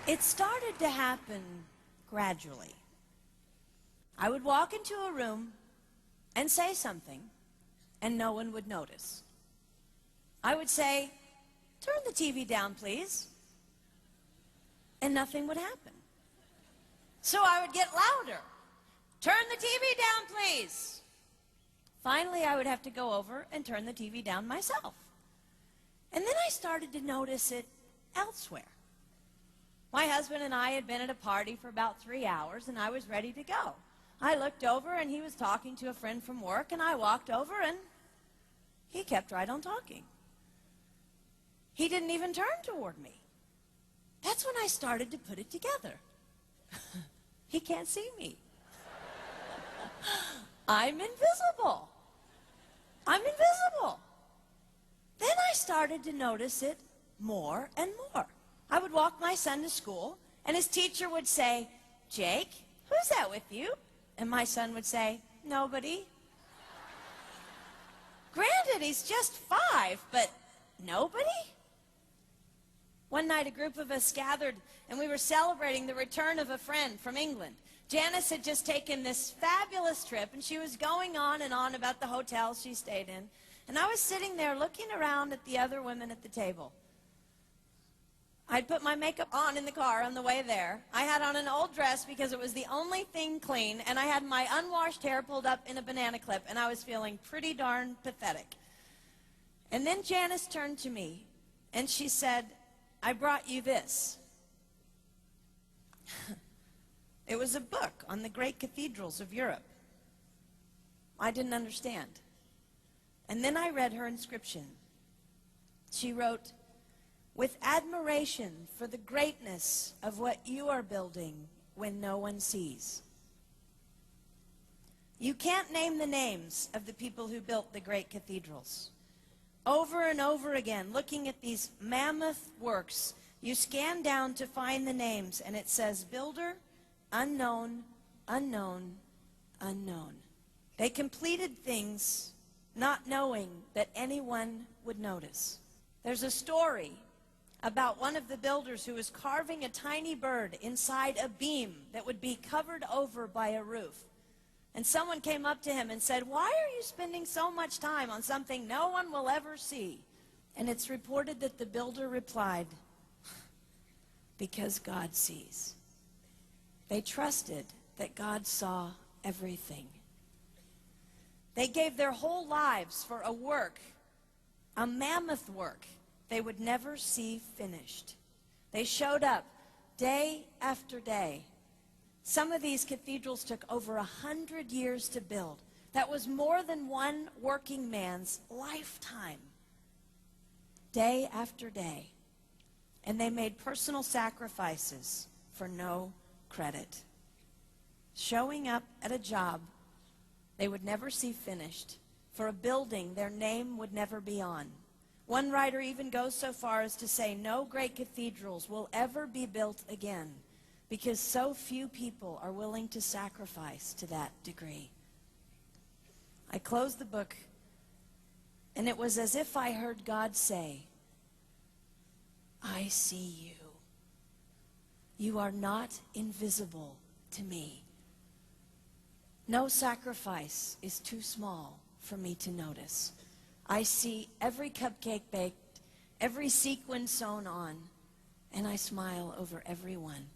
It started to happen gradually. I would walk into a room and say something, and no one would notice. I would say, "Turn the TV down, please," and nothing would happen. So I would get louder. "Turn the TV down, please." Finally, I would have to go over and turn the TV down myself. And then I started to notice it elsewhere. My husband and I had been at a party for about 3 hours, and I was ready to go. I looked over, and he was talking to a friend from work, and I walked over, and he kept right on talking. He didn't even turn toward me. That's when I started to put it together. He can't see me. I'm invisible. I'm invisible. Then I started to notice it more and more. I would walk my son to school, and his teacher would say, "Jake, who's that with you?" And my son would say, "Nobody." Granted, he's just 5, but nobody? One night, a group of us gathered, and we were celebrating the return of a friend from England. Janice had just taken this fabulous trip, and she was going on and on about the hotel she stayed in. And I was sitting there looking around at the other women at the table. I'd put my makeup on in the car on the way there. I had on an old dress because it was the only thing clean, and I had my unwashed hair pulled up in a banana clip, and I was feeling pretty darn pathetic. And then Janice turned to me, and she said, "I brought you this." It was a book on the great cathedrals of Europe. I didn't understand. And then I read her inscription. She wrote, "With admiration for the greatness of what you are building when no one sees." You can't name the names of the people who built the great cathedrals. Over and over again, looking at these mammoth works, you scan down to find the names, and it says, "Builder, unknown, unknown, unknown." They completed things not knowing that anyone would notice. There's a story about one of the builders who was carving a tiny bird inside a beam that would be covered over by a roof. And someone came up to him and said, "Why are you spending so much time on something no one will ever see?" And it's reported that the builder replied, "Because God sees." They trusted that God saw everything. They gave their whole lives for a work, a mammoth work they would never see finished. They showed up day after day. Some of these cathedrals took over 100 years to build. That was more than one working man's lifetime. Day after day. And they made personal sacrifices for no credit. Showing up at a job they would never see finished, for a building their name would never be on. One writer even goes so far as to say no great cathedrals will ever be built again because so few people are willing to sacrifice to that degree. I closed the book, and it was as if I heard God say, "I see you. You are not invisible to me. No sacrifice is too small for me to notice. I see every cupcake baked, every sequin sewn on, and I smile over every one.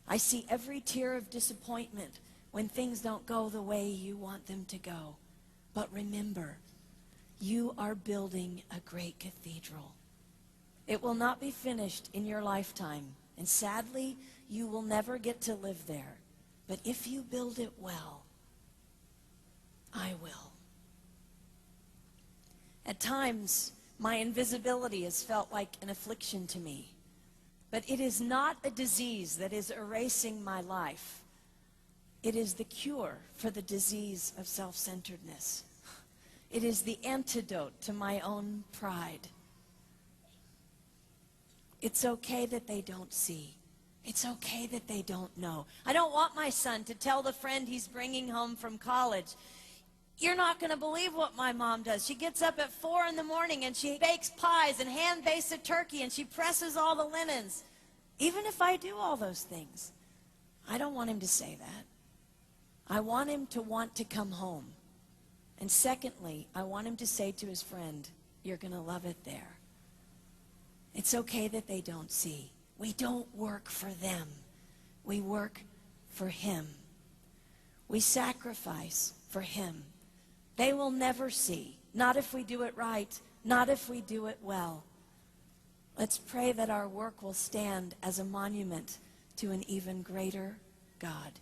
I see every tear of disappointment when things don't go the way you want them to go. But remember, you are building a great cathedral. It will not be finished in your lifetime, and sadly, you will never get to live there. But if you build it well, I will." At times, my invisibility has felt like an affliction to me. But it is not a disease that is erasing my life. It is the cure for the disease of self-centeredness. It is the antidote to my own pride. It's okay that they don't see. It's okay that they don't know. I don't want my son to tell the friend he's bringing home from college, "You're not going to believe what my mom does. She gets up at 4 in the morning and she bakes pies and hand-bastes a turkey and she presses all the linens." Even if I do all those things, I don't want him to say that. I want him to want to come home. And secondly, I want him to say to his friend, you're going to love it there. It's okay that they don't see. We don't work for them. We work for him. We sacrifice for him. They will never see. Not if we do it right. Not if we do it well. Let's pray that our work will stand as a monument to an even greater God.